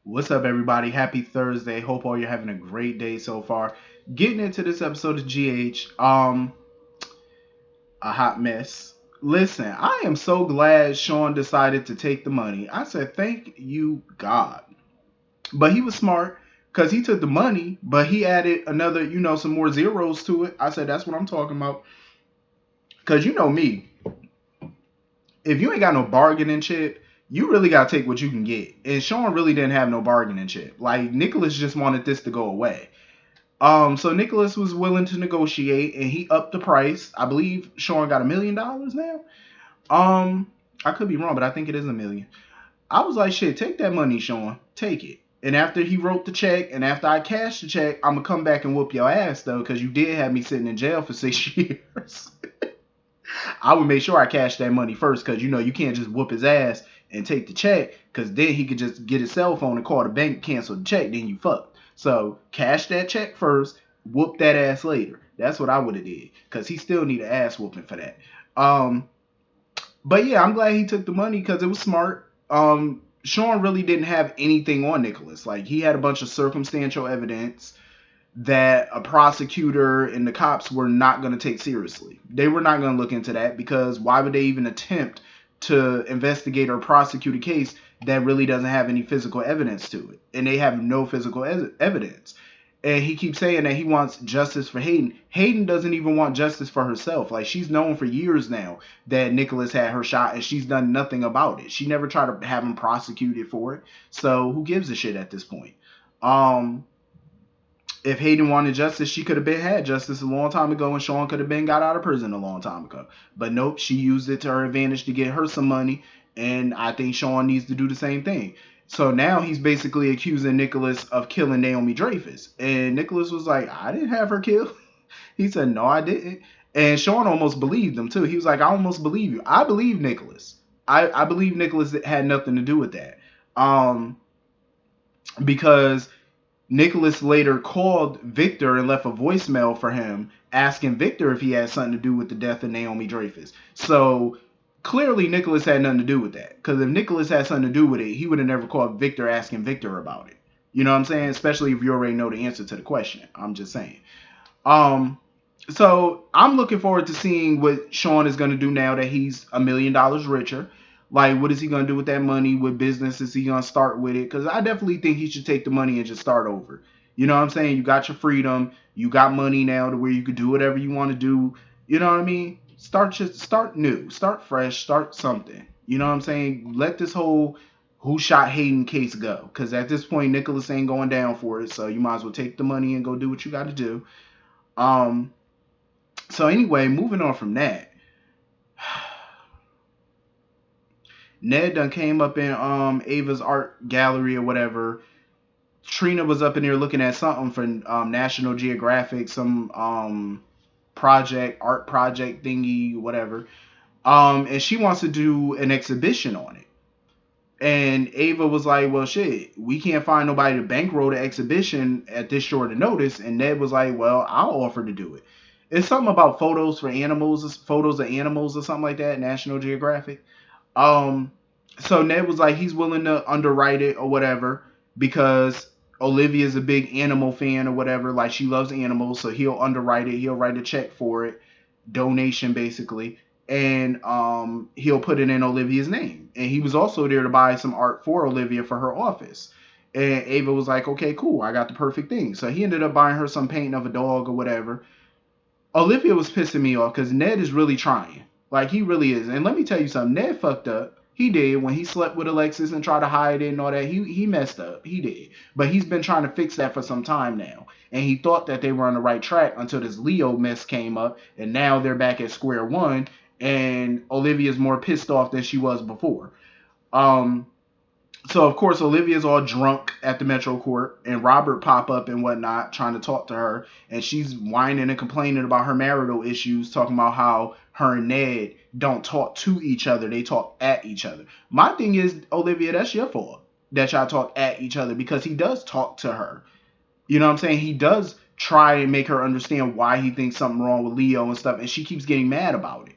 What's up, everybody? Happy Thursday. Hope all you're having a great day so far. Getting into this episode of GH, a hot mess. Listen, I am so glad Sean decided to take the money. I said, thank you, God. But he was smart because he took the money, but he added another, some more zeros to it. I said, that's what I'm talking about. Because you know me, if you ain't got no bargaining chip, you really gotta take what you can get. And Sean really didn't have no bargaining chip. Like Nicholas just wanted this to go away. So Nicholas was willing to negotiate and he upped the price. I believe Sean got $1 million now. I could be wrong, but I think it is 1 million. I was like, shit, take that money, Sean. Take it. And after he wrote the check and after I cashed the check, I'm gonna come back and whoop your ass though, because you did have me sitting in jail for 6 years. I would make sure I cash that money first, because you can't just whoop his ass and take the check, because then he could just get his cell phone and call the bank, cancel the check, then you fucked. So cash that check first, whoop that ass later. That's what I would have did, because he still need an ass whooping for that. Um, but yeah, I'm glad he took the money because it was smart. Sean really didn't have anything on Nicholas. Like he had a bunch of circumstantial evidence that a prosecutor and the cops were not going to take seriously. They were not going to look into that, because why would they even attempt to investigate or prosecute a case that really doesn't have any physical evidence to it? And they have no physical evidence. And he keeps saying that he wants justice for Hayden. Hayden doesn't even want justice for herself. Like, she's known for years now that Nicholas had her shot and she's done nothing about it. She never tried to have him prosecuted for it. So who gives a shit at this point? Um, if Hayden wanted justice, she could have been had justice a long time ago, and Sean could have been got out of prison a long time ago. But nope, she used it to her advantage to get her some money, and I think Sean needs to do the same thing. So now he's basically accusing Nicholas of killing Naomi Dreyfus, and Nicholas was like, "I didn't have her killed." He said, "No, I didn't." And Sean almost believed him too. He was like, "I almost believe you. I believe Nicholas. I believe Nicholas had nothing to do with that." Um, because Nicholas later called Victor and left a voicemail for him asking Victor if he had something to do with the death of Naomi Dreyfus. So clearly Nicholas had nothing to do with that. Because if Nicholas had something to do with it, he would have never called Victor asking Victor about it. You know what I'm saying? Especially if you already know the answer to the question. I'm just saying. Um, so I'm looking forward to seeing what Sean is going to do now that he's $1 million richer. Like, what is he going to do with that money? What business is he going to start with it? Because I definitely think he should take the money and just start over. You know what I'm saying? You got your freedom. You got money now to where you could do whatever you want to do. You know what I mean? Start new. Start fresh. Start something. You know what I'm saying? Let this whole who shot Hayden case go. Because at this point, Nicholas ain't going down for it. So you might as well take the money and go do what you got to do. Um, so anyway, moving on from that, Ned done came up in Ava's art gallery or whatever. Trina was up in there looking at something for National Geographic, some art project thingy, whatever. And she wants to do an exhibition on it. And Ava was like, "Well, shit, we can't find nobody to bankroll the exhibition at this short of notice." And Ned was like, "Well, I'll offer to do it." It's something about photos of animals or something like that, National Geographic. Um, so Ned was like, he's willing to underwrite it or whatever, because Olivia's a big animal fan or whatever. Like, she loves animals, so he'll underwrite it. He'll write a check for it, donation basically, and he'll put it in Olivia's name. And he was also there to buy some art for Olivia for her office. And Ava was like, "Okay, cool, I got the perfect thing." So he ended up buying her some painting of a dog or whatever. Olivia was pissing me off because Ned is really trying. Like, he really is. And let me tell you something. Ned fucked up. He did when he slept with Alexis and tried to hide it and all that. He messed up. He did. But he's been trying to fix that for some time now. And he thought that they were on the right track until this Leo mess came up. And now they're back at square one. And Olivia's more pissed off than she was before. Um, so of course Olivia's all drunk at the Metro Court, and Robert pop up and whatnot trying to talk to her, and she's whining and complaining about her marital issues, talking about how her and Ned don't talk to each other, they talk at each other. My thing is, Olivia, that's your fault that y'all talk at each other, because he does talk to her. You know what I'm saying? He does try and make her understand why he thinks something wrong with Leo and stuff, and she keeps getting mad about it.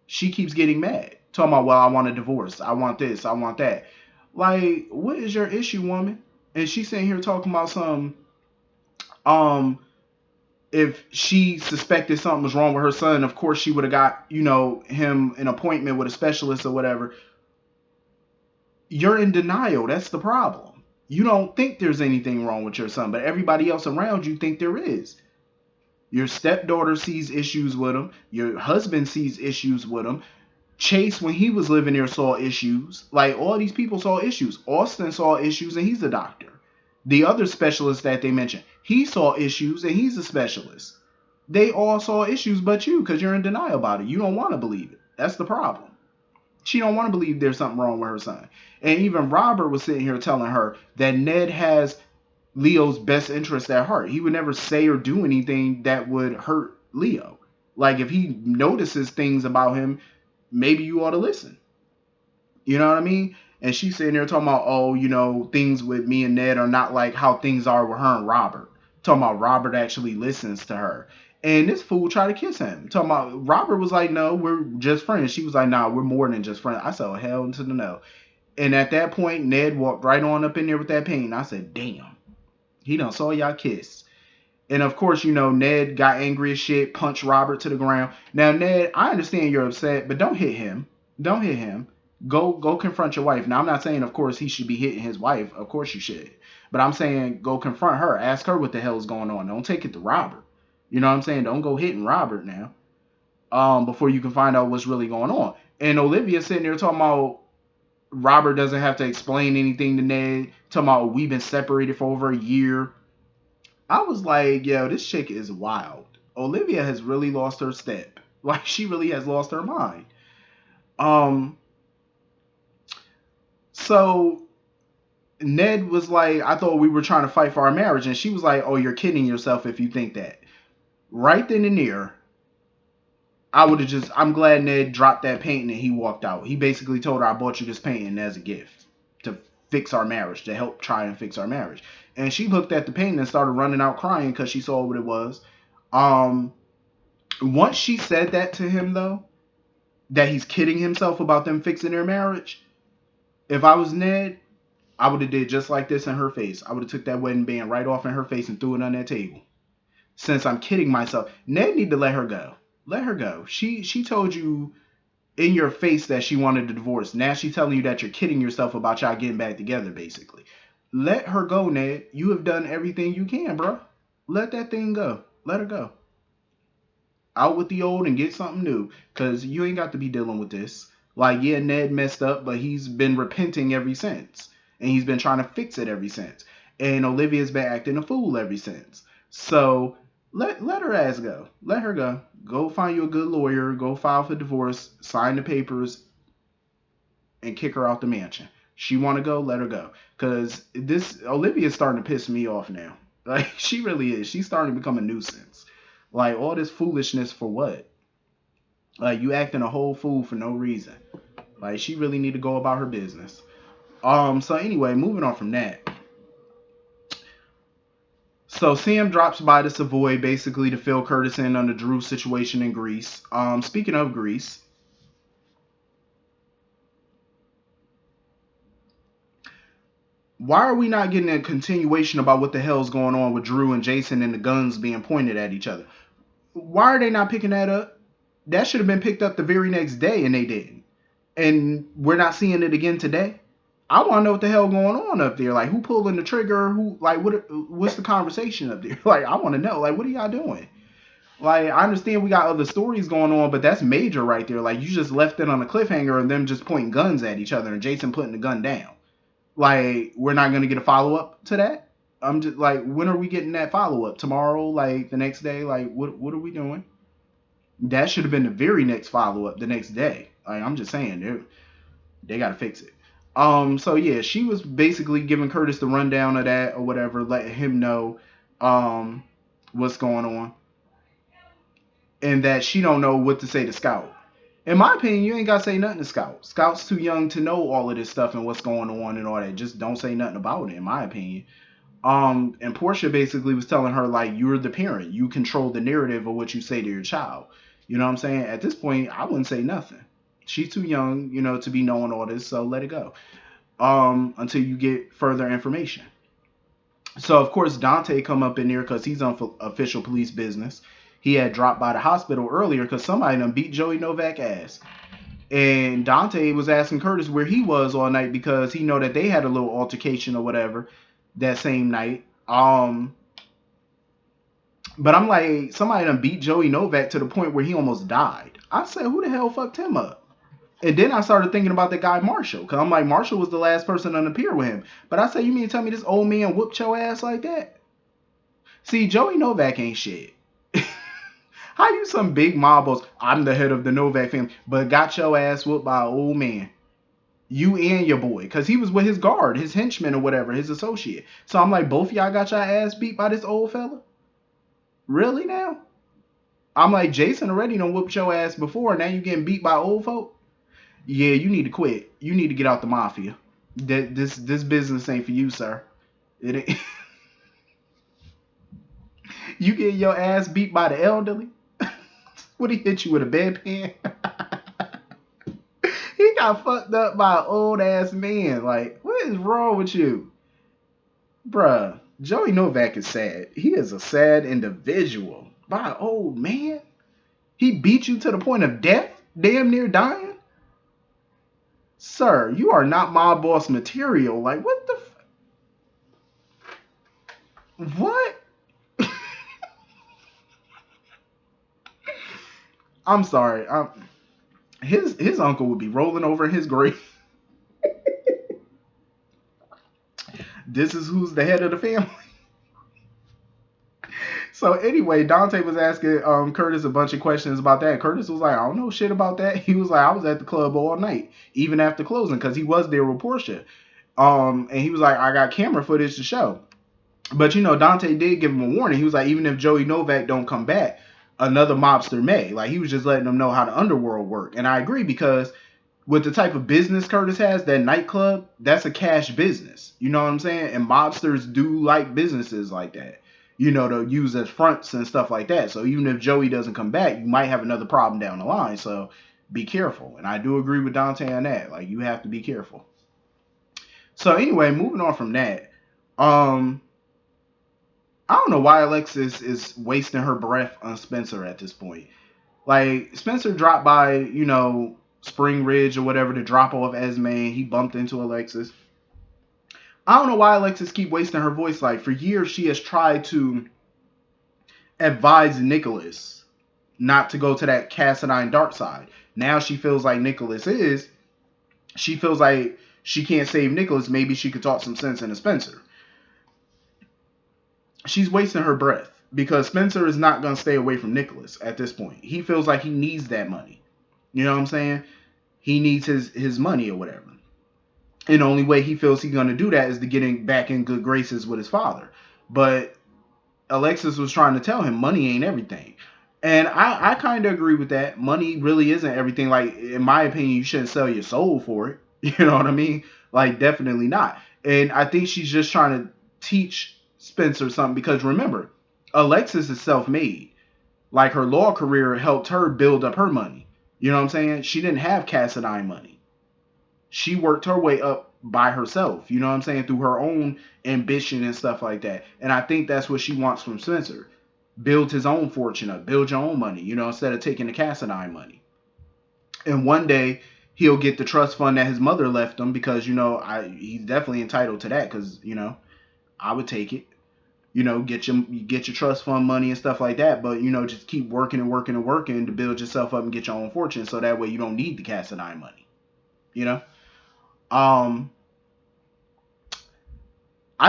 She keeps getting mad, talking about, "Well, I want a divorce, I want this, I want that." Like, what is your issue, woman? And she's sitting here talking about some um if she suspected something was wrong with her son, of course she would have got, him an appointment with a specialist or whatever. You're in denial. That's the problem. You don't think there's anything wrong with your son, but everybody else around you think there is. Your stepdaughter sees issues with him. Your husband sees issues with him. Chase, when he was living there, saw issues. Like, all these people saw issues. Austin saw issues, and he's a doctor. The other specialist that they mentioned, he saw issues, and he's a specialist. They all saw issues but you, because you're in denial about it. You don't want to believe it. That's the problem. She don't want to believe there's something wrong with her son. And even Robert was sitting here telling her that Ned has Leo's best interest at heart. He would never say or do anything that would hurt Leo. Like, if he notices things about him, maybe you ought to listen. You know what I mean? And she's sitting there talking about, oh, things with me and Ned are not like how things are with her and Robert. Talking about Robert actually listens to her. And this fool tried to kiss him. Talking about Robert was like, no, we're just friends. She was like, nah, we're more than just friends. I said, oh, hell into the no. And at that point, Ned walked right on up in there with that pain. I said, damn, he done saw y'all kiss. And of course, Ned got angry as shit, punched Robert to the ground. Now, Ned, I understand you're upset, but don't hit him. Don't hit him. Go confront your wife. Now, I'm not saying, of course, he should be hitting his wife. Of course you should. But I'm saying go confront her. Ask her what the hell is going on. Don't take it to Robert. You know what I'm saying? Don't go hitting Robert now. Before you can find out what's really going on. And Olivia sitting there talking about Robert doesn't have to explain anything to Ned. Talking about we've been separated for over a year. I was like, yo, this chick is wild. Olivia has really lost her step. Like, she really has lost her mind. Um, so Ned was like, I thought we were trying to fight for our marriage. And she was like, oh, you're kidding yourself if you think that. Right then and there, I'm glad Ned dropped that painting and he walked out. He basically told her, I bought you this painting as a gift to fix our marriage, to help try and fix our marriage. And she looked at the painting and started running out crying because she saw what it was. Once she said that to him, though, that he's kidding himself about them fixing their marriage, if I was Ned, I would have did just like this in her face. I would have took that wedding band right off in her face and threw it on that table. Since I'm kidding myself, Ned need to let her go. Let her go. She told you in your face that she wanted a divorce. Now she's telling you that you're kidding yourself about y'all getting back together, basically. Let her go, Ned. You have done everything you can, bro. Let that thing go. Let her go. Out with the old and get something new. Because you ain't got to be dealing with this. Like, yeah, Ned messed up, but he's been repenting ever since. And he's been trying to fix it ever since. And Olivia's been acting a fool ever since. So let her ass go. Let her go. Go find you a good lawyer. Go file for divorce. Sign the papers. And kick her out the mansion. She want to go, let her go. Because this Olivia's starting to piss me off now. Like, she really is. She's starting to become a nuisance. Like, all this foolishness for what? Like, you acting a whole fool for no reason. Like, she really need to go about her business. So anyway, moving on from that. So Sam drops by the Savoy basically to fill Curtis in on the Drew situation in Greece. Speaking of Greece, why are we not getting a continuation about what the hell's going on with Drew and Jason and the guns being pointed at each other? Why are they not picking that up? That should have been picked up the very next day, and they didn't. And we're not seeing it again today. I want to know what the hell going on up there. Like, who pulling the trigger? What's the conversation up there? Like, I want to know. Like, what are y'all doing? Like, I understand we got other stories going on, but that's major right there. Like, you just left it on a cliffhanger and them just pointing guns at each other and Jason putting the gun down. Like, we're not going to get a follow-up to that? I'm just like, when are we getting that follow-up? Tomorrow? Like, the next day? Like, what are we doing? That should have been the very next follow-up the next day. Like, I'm just saying, they got to fix it. So yeah, she was basically giving Curtis the rundown of that or whatever, letting him know, what's going on. And that she don't know what to say to Scout. In my opinion, you ain't got to say nothing to Scout. Scout's too young to know all of this stuff and what's going on and all that. Just don't say nothing about it, in my opinion. And Portia basically was telling her, like, you're the parent. You control the narrative of what you say to your child. You know what I'm saying? At this point, I wouldn't say nothing. She's too young, to be knowing all this, so let it go. until you get further information. So of course Dante come up in there because he's on official police business. He had dropped by the hospital earlier because somebody done beat Joey Novak ass. And Dante was asking Curtis where he was all night because he know that they had a little altercation or whatever that same night. But I'm like, somebody done beat Joey Novak to the point where he almost died. I said, who the hell fucked him up? And then I started thinking about the guy Marshall. Because I'm like, Marshall was the last person to appear with him. But I said, you mean to tell me this old man whooped your ass like that? See, Joey Novak ain't shit. How you some big mob boss? I'm the head of the Novak family. But got your ass whooped by an old man. You and your boy. Because he was with his guard, his henchman or whatever, his associate. So I'm like, both of y'all got your ass beat by this old fella? Really now? I'm like, Jason already done whooped your ass before. Now you getting beat by old folk? Yeah, you need to quit. You need to get out the mafia. This business ain't for you, sir. It ain't. You get your ass beat by the elderly? Would he hit you with a bedpan? He got fucked up by an old ass man. Like, what is wrong with you? Bruh, Joey Novak is sad. He is a sad individual. By an old man? He beat you to the point of death? Damn near dying? Sir, you are not mob boss material. Like, what the what? I'm sorry. His uncle would be rolling over in his grave. This is who's the head of the family. So anyway, Dante was asking Curtis a bunch of questions about that. Curtis was like, I don't know shit about that. He was like, I was at the club all night, even after closing, because he was there with Portia. And he was like, I got camera footage to show. But you know, Dante did give him a warning. He was like, even if Joey Novak don't come back, another mobster may. Like, he was just letting them know how the underworld work. And I agree, because with the type of business Curtis has, that nightclub, that's a cash business. You know what I'm saying? And mobsters do like businesses like that. You know, to use as fronts and stuff like that. So even if Joey doesn't come back, you might have another problem down the line. So be careful. And I do agree with Dante on that. Like, you have to be careful. So anyway, moving on from that. I don't know why Alexis is wasting her breath on Spencer at this point. Like, Spencer dropped by, you know, Spring Ridge or whatever to drop off Esme. He bumped into Alexis. I don't know why Alexis keep wasting her voice. Like, for years she has tried to advise Nicholas not to go to that Cassadine dark side. Now she feels like Nicholas is. She feels like she can't save Nicholas. Maybe she could talk some sense into Spencer. She's wasting her breath because Spencer is not going to stay away from Nicholas at this point. He feels like he needs that money. You know what I'm saying? He needs his money or whatever. And the only way he feels he's going to do that is to get back in good graces with his father. But Alexis was trying to tell him money ain't everything. And I kind of agree with that. Money really isn't everything. Like, in my opinion, you shouldn't sell your soul for it. You know what I mean? Like, definitely not. And I think she's just trying to teach Spencer something. Because remember, Alexis is self-made. Like, her law career helped her build up her money. You know what I'm saying? She didn't have Cassadine money. She worked her way up by herself, you know what I'm saying, through her own ambition and stuff like that. And I think that's what she wants from Spencer. Build his own fortune up, build your own money, you know, instead of taking the Cassadine money. And one day he'll get the trust fund that his mother left him, because, you know, he's definitely entitled to that, because, you know, I would take it. You know, get your trust fund money and stuff like that, but, you know, just keep working and working and working to build yourself up and get your own fortune, so that way you don't need the Cassadine money, you know. I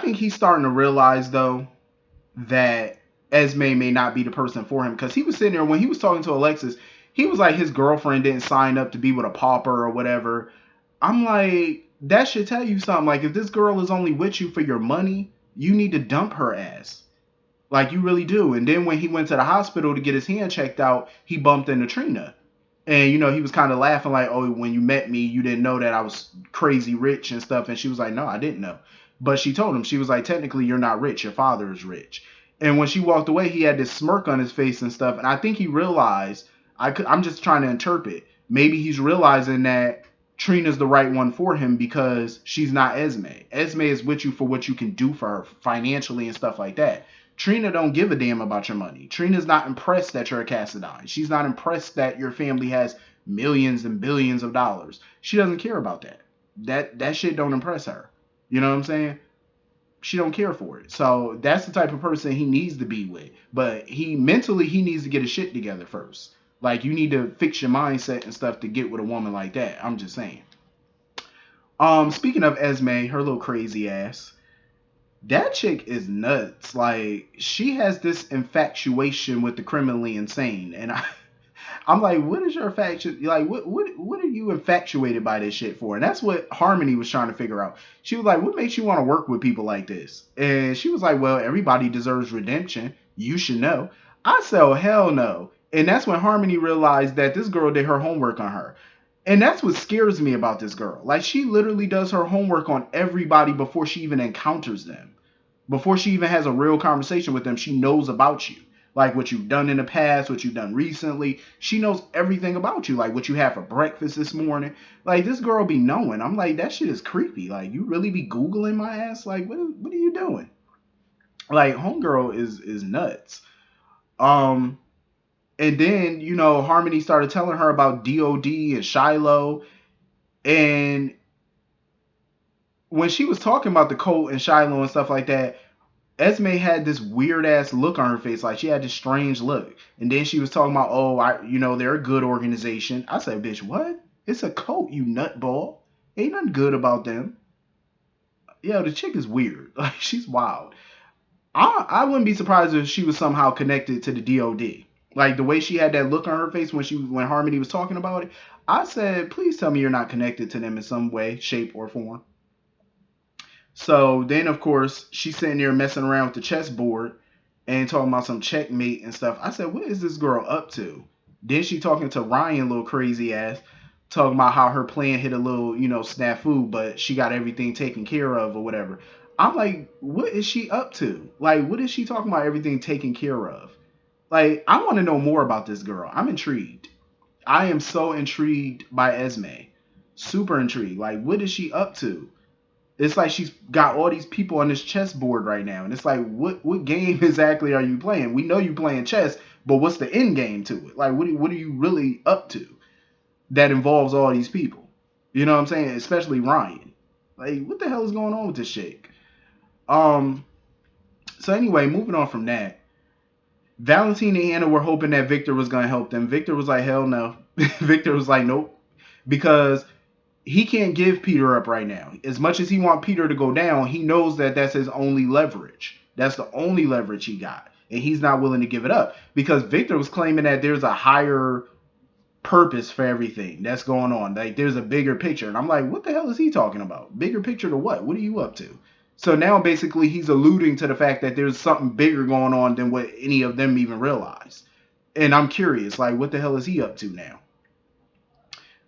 think he's starting to realize, though, that Esme may not be the person for him. Because he was sitting there, when he was talking to Alexis, he was like, his girlfriend didn't sign up to be with a pauper or whatever. I'm like, that should tell you something. Like, if this girl is only with you for your money, you need to dump her ass. Like, you really do. And then when he went to the hospital to get his hand checked out, he bumped into Trina. And, you know, he was kind of laughing like, oh, when you met me, you didn't know that I was crazy rich and stuff. And she was like, no, I didn't know. But she told him, she was like, technically, you're not rich. Your father is rich. And when she walked away, he had this smirk on his face and stuff. And I think he realized, I'm just trying to interpret. Maybe he's realizing that Trina's the right one for him because she's not Esme. Esme is with you for what you can do for her financially and stuff like that. Trina don't give a damn about your money. Trina's not impressed that you're a Cassadine. She's not impressed that your family has millions and billions of dollars. She doesn't care about that. That shit don't impress her. You know what I'm saying? She don't care for it. So that's the type of person he needs to be with. But he mentally he needs to get his shit together first. Like you need to fix your mindset and stuff to get with a woman like that. I'm just saying. Speaking of Esme, her little crazy ass, that chick is nuts. Like she has this infatuation with the criminally insane, and I'm like, what is your infatuation? Like, what are you infatuated by this shit for? And that's what Harmony was trying to figure out. She was like, what makes you want to work with people like this? And she was like, well, everybody deserves redemption. You should know. I said, oh, hell no. And that's when Harmony realized that this girl did her homework on her. And that's what scares me about this girl. Like, she literally does her homework on everybody before she even encounters them. Before she even has a real conversation with them, she knows about you. Like what you've done in the past, what you've done recently. She knows everything about you. Like what you had for breakfast this morning. Like this girl be knowing. I'm like, that shit is creepy. Like you really be Googling my ass? Like what are you doing? Like homegirl is nuts. Um and then, Harmony started telling her about DOD and Shiloh. And when she was talking about the Colt and Shiloh and stuff like that, Esme had this weird ass look on her face, like she had this strange look. And then she was talking about, they're a good organization. I said, bitch, what? It's a cult, you nutball. Ain't nothing good about them. Yo, the chick is weird. Like she's wild. I wouldn't be surprised if she was somehow connected to the DOD. Like the way she had that look on her face when Harmony was talking about it. I said, please tell me you're not connected to them in some way, shape, or form. So then, of course, she's sitting there messing around with the chessboard and talking about some checkmate and stuff. I said, what is this girl up to? Then she talking to Ryan, little crazy ass, talking about how her plan hit a little, snafu, but she got everything taken care of or whatever. I'm like, what is she up to? Like, what is she talking about everything taken care of? Like, I want to know more about this girl. I'm intrigued. I am so intrigued by Esme. Super intrigued. Like, what is she up to? It's like she's got all these people on this chessboard right now, and it's like, what game exactly are you playing? We know you playing chess, but what's the end game to it? Like, what are you really up to that involves all these people? You know what I'm saying? Especially Ryan. Like, what the hell is going on with this chick? So anyway, moving on from that, Valentine and Anna were hoping that Victor was gonna help them. Victor was like, hell no. Victor was like, nope, because he can't give Peter up right now. As much as he wants Peter to go down, he knows that that's his only leverage. That's the only leverage he got. And he's not willing to give it up because Victor was claiming that there's a higher purpose for everything that's going on. Like there's a bigger picture. And I'm like, what the hell is he talking about? Bigger picture to what? What are you up to? So now basically he's alluding to the fact that there's something bigger going on than what any of them even realize. And I'm curious, like, what the hell is he up to now?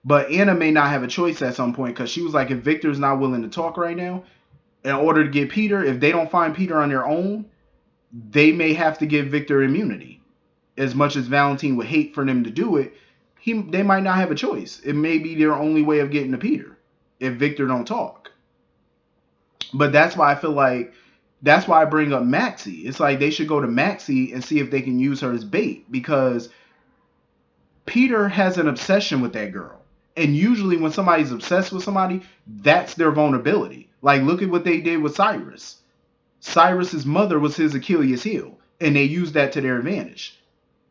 But Anna may not have a choice at some point because she was like, if Victor's not willing to talk right now, in order to get Peter, if they don't find Peter on their own, they may have to give Victor immunity. As much as Valentine would hate for them to do it, they might not have a choice. It may be their only way of getting to Peter if Victor don't talk. But that's why I bring up Maxie. It's like they should go to Maxie and see if they can use her as bait because Peter has an obsession with that girl. And usually when somebody's obsessed with somebody, that's their vulnerability. Like, look at what they did with Cyrus. Cyrus's mother was his Achilles heel. And they used that to their advantage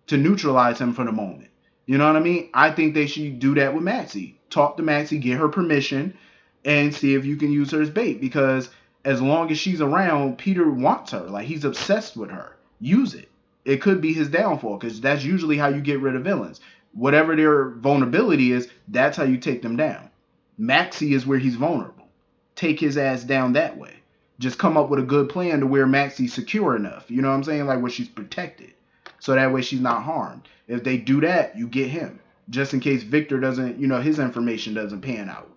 to neutralize him for the moment. You know what I mean? I think they should do that with Maxie. Talk to Maxie, get her permission, and see if you can use her as bait. Because as long as she's around, Peter wants her. Like, he's obsessed with her. Use it. It could be his downfall because that's usually how you get rid of villains. Whatever their vulnerability is, that's how you take them down. Maxie is where he's vulnerable. Take his ass down that way. Just come up with a good plan to where Maxie's secure enough. You know what I'm saying? Like where she's protected. So that way she's not harmed. If they do that, you get him. Just in case Victor doesn't, his information doesn't pan out.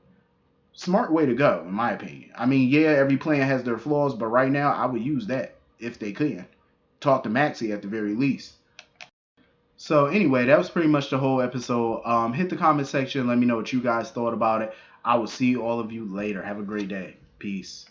Smart way to go, in my opinion. I mean, yeah, every plan has their flaws, but right now I would use that if they can. Talk to Maxie at the very least. So anyway, that was pretty much the whole episode. Hit the comment section. Let me know what you guys thought about it. I will see all of you later. Have a great day. Peace.